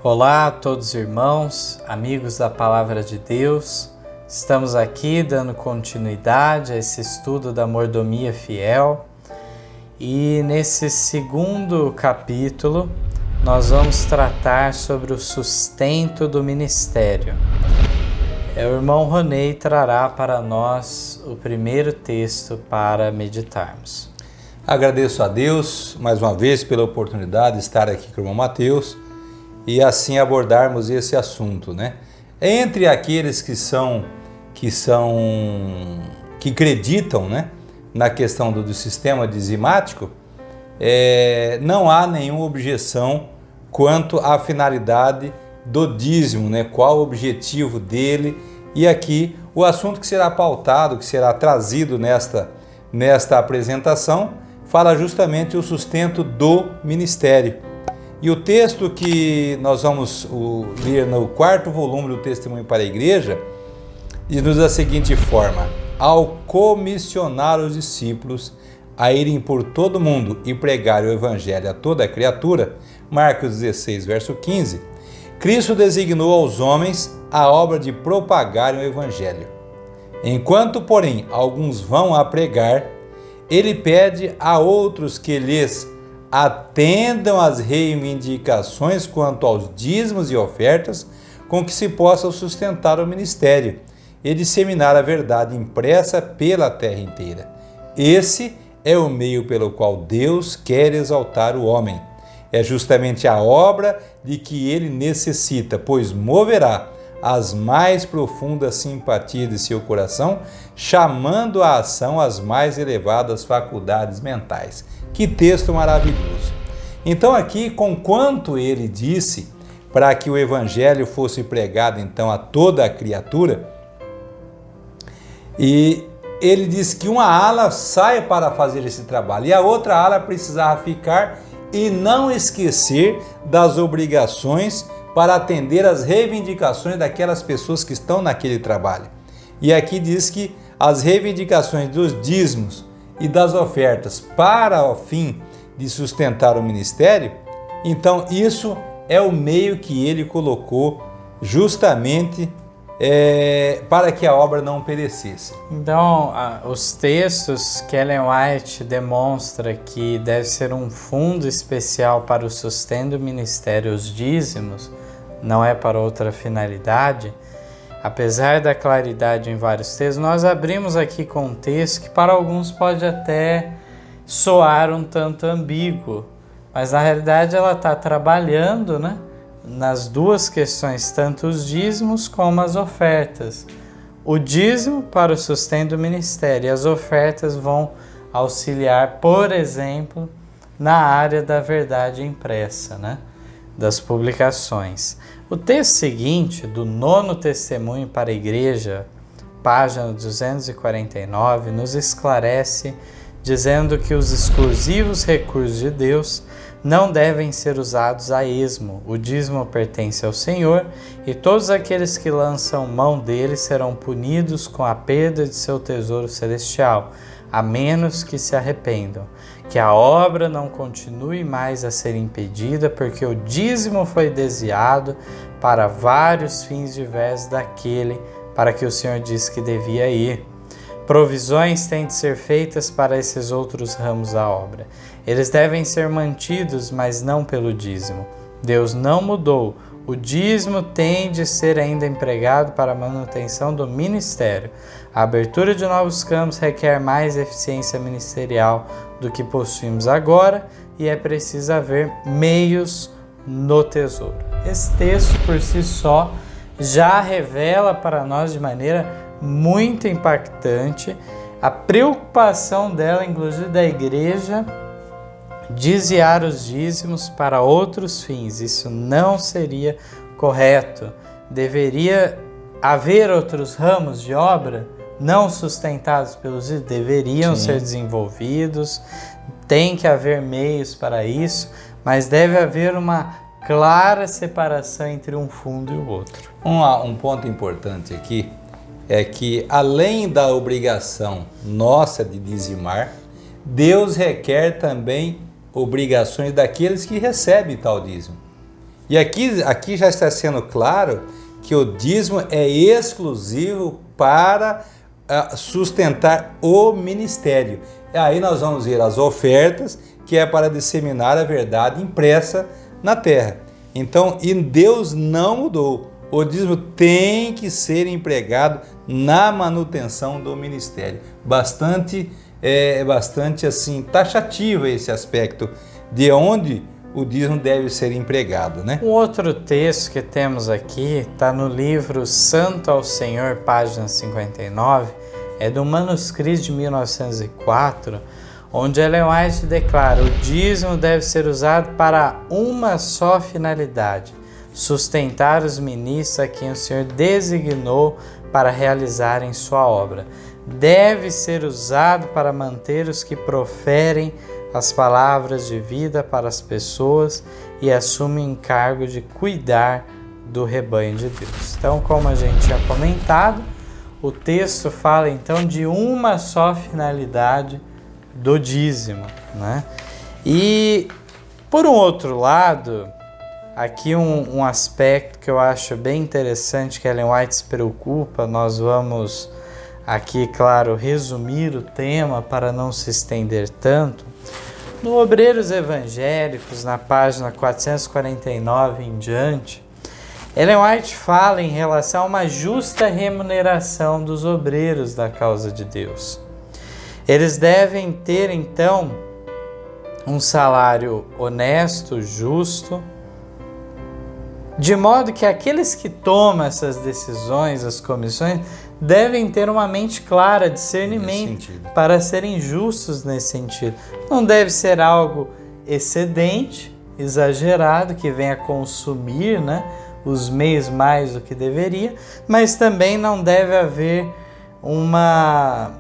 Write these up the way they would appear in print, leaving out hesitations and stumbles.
Olá a todos os irmãos, amigos da Palavra de Deus. Estamos aqui dando continuidade a esse estudo da mordomia fiel. E nesse segundo capítulo, nós vamos tratar sobre o sustento do ministério. O irmão Ronei trará para nós o primeiro texto para meditarmos. Agradeço a Deus mais uma vez pela oportunidade de estar aqui com o irmão Mateus e assim abordarmos esse assunto, né? Entre aqueles que acreditam, né, na questão do sistema dizimático, não há nenhuma objeção quanto à finalidade do dízimo, né? Qual o objetivo dele? E aqui o assunto que será pautado, que será trazido nesta apresentação, fala justamente o sustento do ministério. E o texto que nós vamos ler no 4º volume do Testemunho para a Igreja diz-nos da seguinte forma: ao comissionar os discípulos a irem por todo o mundo e pregar o Evangelho a toda a criatura, Marcos 16, verso 15, Cristo designou aos homens a obra de propagarem o Evangelho. Enquanto, porém, alguns vão a pregar, ele pede a outros que lhes atendam às reivindicações quanto aos dízimos e ofertas com que se possa sustentar o ministério e disseminar a verdade impressa pela terra inteira. Esse é o meio pelo qual Deus quer exaltar o homem. É justamente a obra de que ele necessita, pois moverá as mais profundas simpatias de seu coração, chamando à ação as mais elevadas faculdades mentais. Que texto maravilhoso! Então aqui, conquanto ele disse para que o evangelho fosse pregado então a toda a criatura, e ele diz que uma ala sai para fazer esse trabalho e a outra ala precisava ficar e não esquecer das obrigações para atender às reivindicações daquelas pessoas que estão naquele trabalho. E aqui diz que as reivindicações dos dízimos e das ofertas para o fim de sustentar o ministério, então isso é o meio que ele colocou justamente para que a obra não perecesse. Então, os textos que Ellen White demonstra que deve ser um fundo especial para o sustento do ministério, os dízimos, não é para outra finalidade. Apesar da claridade em vários textos, nós abrimos aqui com um texto que para alguns pode até soar um tanto ambíguo, mas na realidade ela está trabalhando, né, nas duas questões, tanto os dízimos como as ofertas. O dízimo para o sustento do ministério e as ofertas vão auxiliar, por exemplo, na área da verdade impressa, né, das publicações. O texto seguinte, do 9º Testemunho para a Igreja, página 249, nos esclarece dizendo que os exclusivos recursos de Deus não devem ser usados a esmo. O dízimo pertence ao Senhor e todos aqueles que lançam mão dele serão punidos com a perda de seu tesouro celestial, a menos que se arrependam. Que a obra não continue mais a ser impedida, porque o dízimo foi desviado para vários fins diversos daquele para que o Senhor disse que devia ir. Provisões têm de ser feitas para esses outros ramos da obra. Eles devem ser mantidos, mas não pelo dízimo. Deus não mudou. O dízimo tem de ser ainda empregado para a manutenção do ministério. A abertura de novos campos requer mais eficiência ministerial do que possuímos agora e é preciso haver meios no tesouro. Esse texto por si só já revela para nós de maneira muito impactante a preocupação dela, inclusive da igreja, desviar os dízimos para outros fins. Isso não seria correto. Deveria haver outros ramos de obra não sustentados pelos dízimos, deveriam ser desenvolvidos, tem que haver meios para isso, mas deve haver uma clara separação entre um fundo e o outro. Um ponto importante aqui é que, além da obrigação nossa de dizimar, Deus requer também obrigações daqueles que recebem tal dízimo. E aqui já está sendo claro que o dízimo é exclusivo para sustentar o ministério. E aí nós vamos ver as ofertas, que é para disseminar a verdade impressa na terra. Então, e Deus não mudou. O dízimo tem que ser empregado na manutenção do ministério. Bastante assim taxativo esse aspecto de onde o dízimo deve ser empregado, né? Um outro texto que temos aqui está no livro Santo ao Senhor, página 59, é do manuscrito de 1904, onde Ellen White declara: o dízimo deve ser usado para uma só finalidade: sustentar os ministros a quem o Senhor designou para realizarem sua obra. Deve ser usado para manter os que proferem as palavras de vida para as pessoas e assumem o encargo de cuidar do rebanho de Deus. Então, como a gente tinha comentado, o texto fala então de uma só finalidade do dízimo, né? E, por um outro lado, aqui um aspecto que eu acho bem interessante que Ellen White se preocupa, nós vamos aqui, claro, resumir o tema para não se estender tanto. No Obreiros Evangélicos, na página 449 em diante, Ellen White fala em relação a uma justa remuneração dos obreiros da causa de Deus. Eles devem ter, então, um salário honesto, justo, de modo que aqueles que tomam essas decisões, as comissões, devem ter uma mente clara, discernimento, para serem justos nesse sentido. Não deve ser algo excedente, exagerado, que venha consumir, né, os meios mais do que deveria, mas também não deve haver uma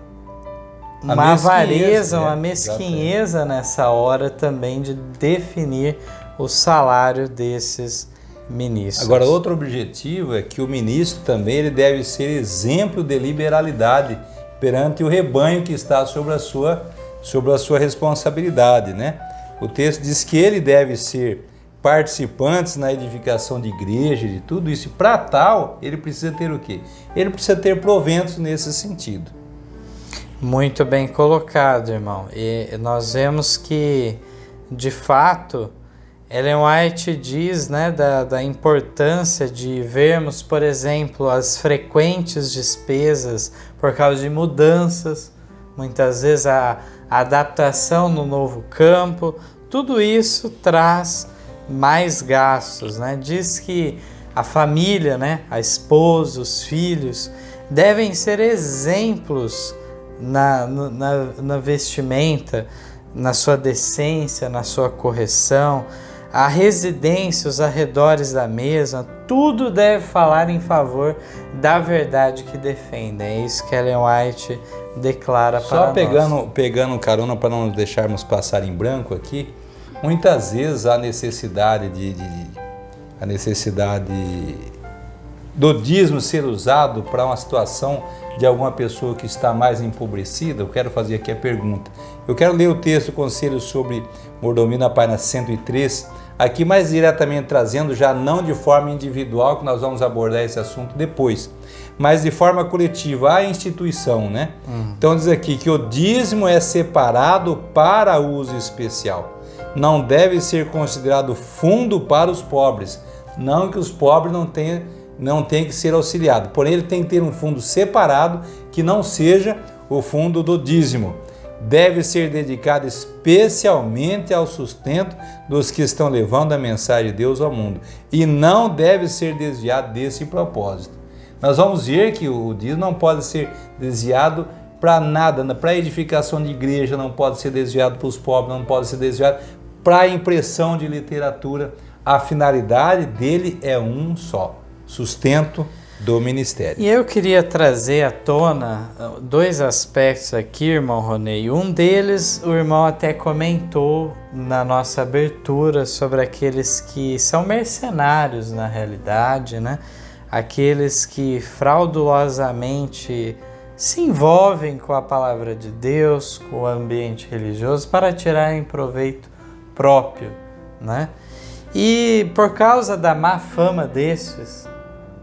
avareza, uma mesquinheza nessa hora também de definir o salário desses ministros. Agora, outro objetivo é que o ministro também ele deve ser exemplo de liberalidade perante o rebanho que está sobre a sua responsabilidade, né? O texto diz que ele deve ser participantes na edificação de igreja, de tudo isso. E para tal, ele precisa ter o quê? Ele precisa ter proventos nesse sentido. Muito bem colocado, irmão. E nós vemos que, de fato, Ellen White diz, né, da importância de vermos, por exemplo, as frequentes despesas por causa de mudanças, muitas vezes a adaptação no novo campo, tudo isso traz mais gastos, né? Diz que a família, né, a esposa, os filhos, devem ser exemplos na vestimenta, na sua decência, na sua correção. A residência, os arredores da mesa, tudo deve falar em favor da verdade que defendem. É isso que Ellen White declara para nós. Só pegando carona para não deixarmos passar em branco aqui, muitas vezes a necessidade do dízimo ser usado para uma situação de alguma pessoa que está mais empobrecida. Eu quero fazer aqui a pergunta. Eu quero ler o texto do Conselho sobre Mordomia na página 103, aqui mais diretamente trazendo, já não de forma individual, que nós vamos abordar esse assunto depois, mas de forma coletiva, a instituição, né? Então diz aqui que o dízimo é separado para uso especial. Não deve ser considerado fundo para os pobres. Não que os pobres não tenham que ser auxiliados, porém ele tem que ter um fundo separado que não seja o fundo do dízimo. Deve ser dedicado especialmente ao sustento dos que estão levando a mensagem de Deus ao mundo e não deve ser desviado desse propósito. Nós vamos ver que o dízimo não pode ser desviado para nada, para a edificação de igreja, não pode ser desviado para os pobres, não pode ser desviado para a impressão de literatura. A finalidade dele é um só: sustento do ministério. E eu queria trazer à tona dois aspectos aqui, irmão Ronei. Um deles, o irmão até comentou na nossa abertura sobre aqueles que são mercenários na realidade, né? Aqueles que fraudulosamente se envolvem com a palavra de Deus, com o ambiente religioso, para tirarem proveito próprio, né? E por causa da má fama destes,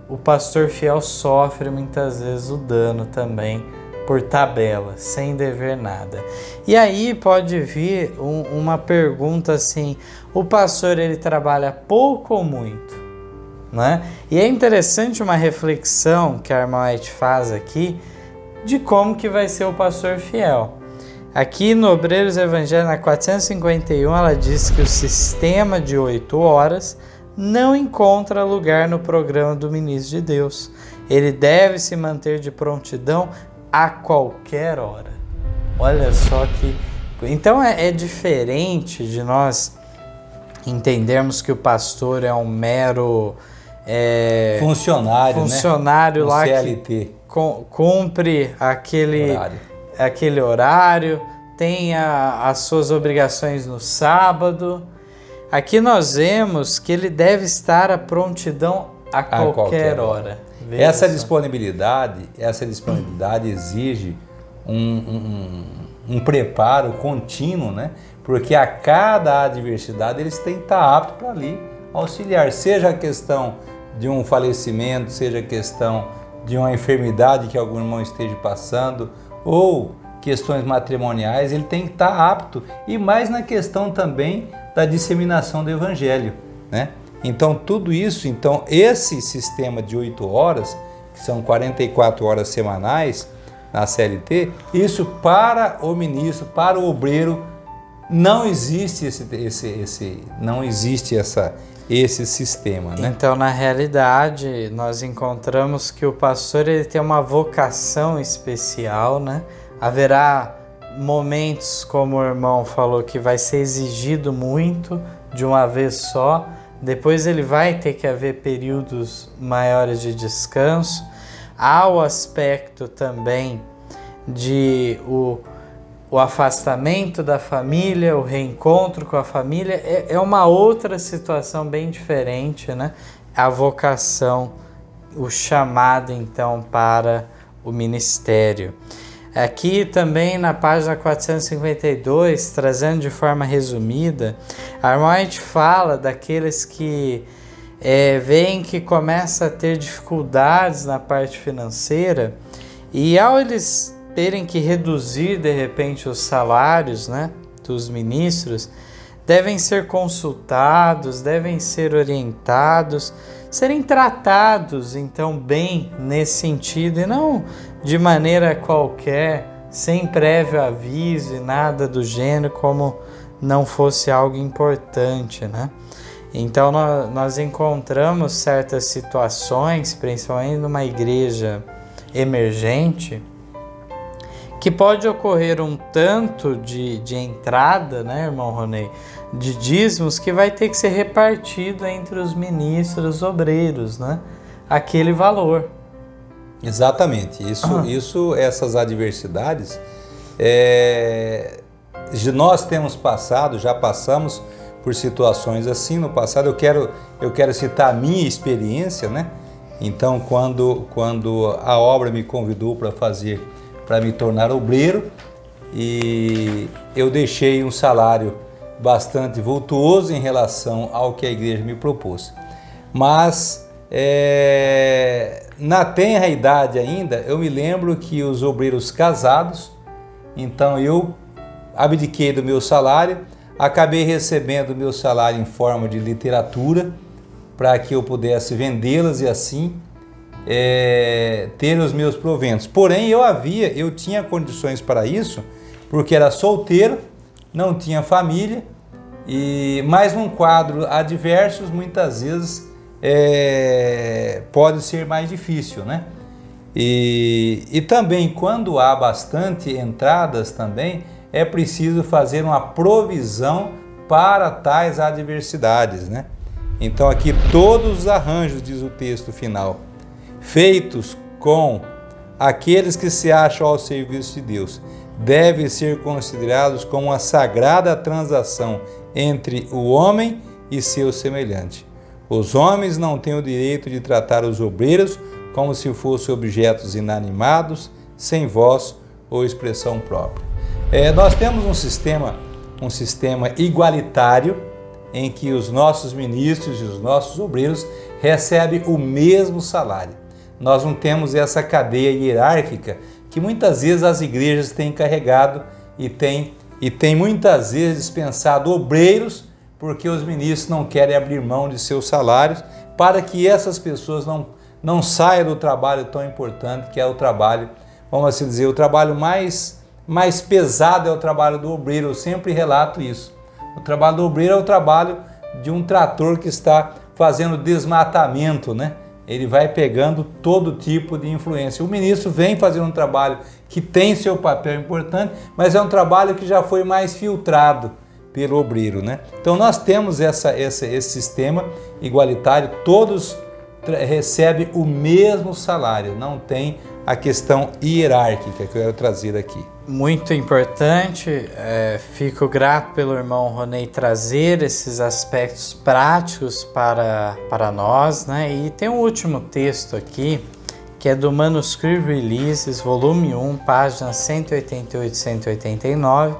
o pastor fiel sofre muitas vezes o dano também por tabela, sem dever nada. E aí pode vir uma pergunta assim: o pastor ele trabalha pouco ou muito? Né? E é interessante uma reflexão que a irmã White faz aqui de como que vai ser o pastor fiel. Aqui no Obreiros Evangelho, na 451, ela diz que o sistema de 8 horas não encontra lugar no programa do ministro de Deus. Ele deve se manter de prontidão a qualquer hora. Olha só que... Então é diferente de nós entendermos que o pastor é um mero... funcionário né? lá CLT. Que cumpre aquele horário, tem as suas obrigações no sábado. Aqui nós vemos que ele deve estar à prontidão a qualquer hora. Essa disponibilidade exige um preparo contínuo, né? Porque a cada adversidade eles têm que estar aptos para ali auxiliar, seja a questão de um falecimento, seja a questão de uma enfermidade que algum irmão esteja passando, ou questões matrimoniais, ele tem que estar apto, e mais na questão também da disseminação do Evangelho, né? Então tudo isso, esse sistema de 8 horas, que são 44 horas semanais na CLT, isso para o ministro, para o obreiro, não existe esse sistema, né? Então, na realidade, nós encontramos que o pastor ele tem uma vocação especial, né? Haverá momentos, como o irmão falou, que vai ser exigido muito de uma vez só. Depois ele vai ter que haver períodos maiores de descanso. Há o aspecto também de o afastamento da família, o reencontro com a família, é uma outra situação bem diferente, né? A vocação, o chamado então para o ministério. Aqui também na página 452, trazendo de forma resumida, a irmã White fala daqueles que veem que começa a ter dificuldades na parte financeira, e ao eles terem que reduzir de repente os salários, né, dos ministros, devem ser consultados, devem ser orientados, serem tratados então bem nesse sentido, e não de maneira qualquer, sem prévio aviso e nada do gênero, como não fosse algo importante, né? Então nós encontramos certas situações, principalmente numa igreja emergente, que pode ocorrer um tanto de entrada, né, irmão Ronei, de dízimos que vai ter que ser repartido entre os ministros obreiros, né, aquele valor. Exatamente. Essas adversidades, nós temos passado, já passamos por situações assim no passado. Eu quero citar a minha experiência, né? Então, quando a obra me convidou para me tornar obreiro, e eu deixei um salário bastante vultuoso em relação ao que a igreja me propôs. Mas na tenra idade ainda, eu me lembro que os obreiros casados, então eu abdiquei do meu salário, acabei recebendo o meu salário em forma de literatura, para que eu pudesse vendê-las e assim ter os meus proventos. Porém, eu tinha condições para isso, porque era solteiro, não tinha família, mas num quadro adverso, muitas vezes pode ser mais difícil, né? E também, quando há bastante entradas também, é preciso fazer uma provisão para tais adversidades, né? Então aqui todos os arranjos, diz o texto final, feitos com aqueles que se acham ao serviço de Deus, devem ser considerados como uma sagrada transação entre o homem e seu semelhante. Os homens não têm o direito de tratar os obreiros como se fossem objetos inanimados, sem voz ou expressão própria. Nós temos um sistema igualitário em que os nossos ministros e os nossos obreiros recebem o mesmo salário. Nós não temos essa cadeia hierárquica que muitas vezes as igrejas têm carregado e têm muitas vezes dispensado obreiros porque os ministros não querem abrir mão de seus salários para que essas pessoas não saiam do trabalho tão importante que é o trabalho, vamos assim dizer, o trabalho mais pesado é o trabalho do obreiro. Eu sempre relato isso. O trabalho do obreiro é o trabalho de um trator que está fazendo desmatamento, né? Ele vai pegando todo tipo de influência. O ministro vem fazendo um trabalho que tem seu papel importante, mas é um trabalho que já foi mais filtrado pelo obreiro, né? Então nós temos esse sistema igualitário, todos recebem o mesmo salário, não tem a questão hierárquica que eu quero trazer aqui. Muito importante, fico grato pelo irmão Ronei trazer esses aspectos práticos para nós, né? E tem um último texto aqui, que é do Manuscript Releases, volume 1, páginas 188 e 189,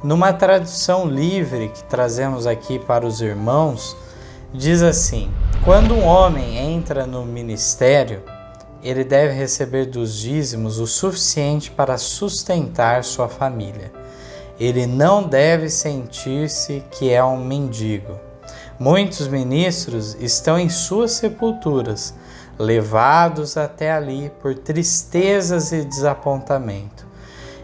numa tradução livre que trazemos aqui para os irmãos, diz assim: quando um homem entra no ministério, ele deve receber dos dízimos o suficiente para sustentar sua família. Ele não deve sentir-se que é um mendigo. Muitos ministros estão em suas sepulturas, levados até ali por tristezas e desapontamento,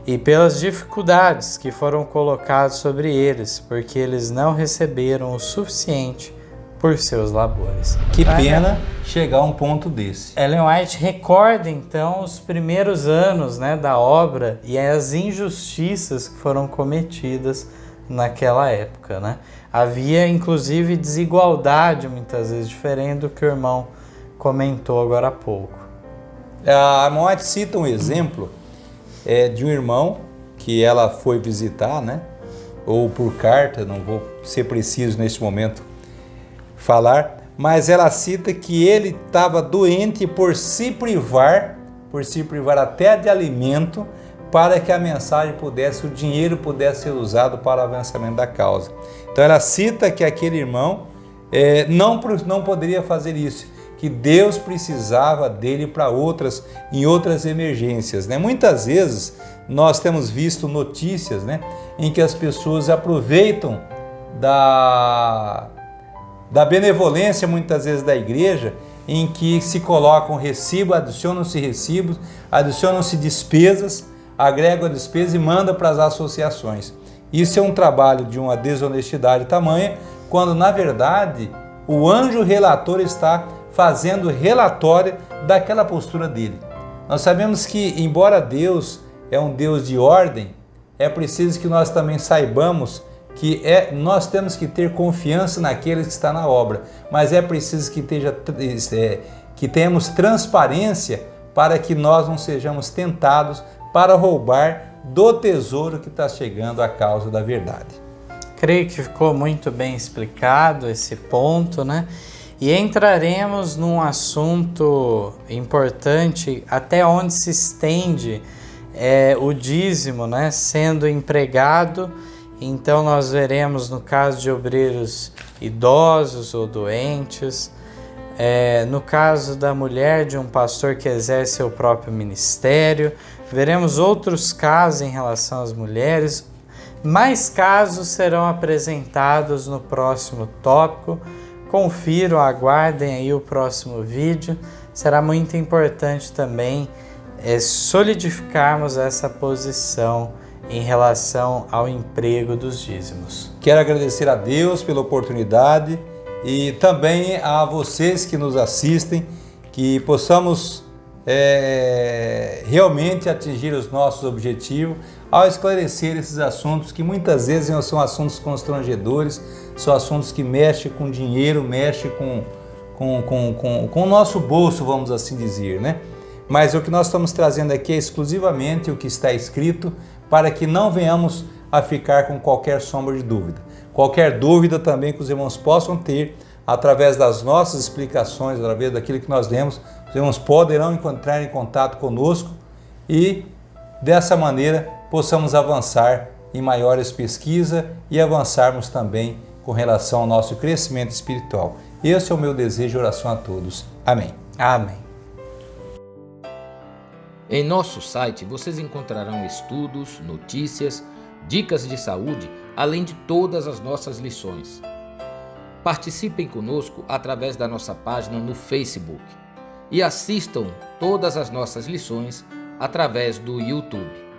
e pelas dificuldades que foram colocadas sobre eles, porque eles não receberam o suficiente por seus labores. Que pena chegar a um ponto desse. Ellen White recorda então os primeiros anos, né, da obra e as injustiças que foram cometidas naquela época, né? Havia inclusive desigualdade muitas vezes, diferente do que o irmão comentou agora há pouco. A Ellen White cita um exemplo de um irmão que ela foi visitar, né? Ou por carta, não vou ser preciso neste momento falar, mas ela cita que ele estava doente por se privar até de alimento para que a mensagem o dinheiro pudesse ser usado para o avançamento da causa. Então ela cita que aquele irmão não poderia fazer isso, que Deus precisava dele em outras emergências, né? Muitas vezes nós temos visto notícias, né, em que as pessoas aproveitam da benevolência muitas vezes da igreja, em que se colocam recibo, adicionam-se recibos, adicionam-se despesas, agregam a despesa e mandam para as associações. Isso é um trabalho de uma desonestidade tamanha, quando na verdade o anjo relator está fazendo relatório daquela postura dele. Nós sabemos que, embora Deus é um Deus de ordem, é preciso que nós também saibamos que nós temos que ter confiança naquele que está na obra, mas é preciso que tenhamos transparência para que nós não sejamos tentados para roubar do tesouro que está chegando à causa da verdade. Creio que ficou muito bem explicado esse ponto, né? E entraremos num assunto importante, até onde se estende o dízimo, né, sendo empregado. Então nós veremos no caso de obreiros idosos ou doentes, no caso da mulher de um pastor que exerce seu próprio ministério, veremos outros casos em relação às mulheres. Mais casos serão apresentados no próximo tópico. Confiram, aguardem aí o próximo vídeo. Será muito importante também solidificarmos essa posição em relação ao emprego dos dízimos. Quero agradecer a Deus pela oportunidade e também a vocês que nos assistem, que possamos realmente atingir os nossos objetivos ao esclarecer esses assuntos que muitas vezes são assuntos constrangedores, são assuntos que mexem com dinheiro, mexem com o nosso bolso, vamos assim dizer, né? Mas o que nós estamos trazendo aqui é exclusivamente o que está escrito, para que não venhamos a ficar com qualquer sombra de dúvida. Qualquer dúvida também que os irmãos possam ter, através das nossas explicações, através daquilo que nós lemos, os irmãos poderão entrar em contato conosco e, dessa maneira, possamos avançar em maiores pesquisas e avançarmos também com relação ao nosso crescimento espiritual. Esse é o meu desejo e oração a todos. Amém. Amém. Em nosso site vocês encontrarão estudos, notícias, dicas de saúde, além de todas as nossas lições. Participem conosco através da nossa página no Facebook e assistam todas as nossas lições através do YouTube.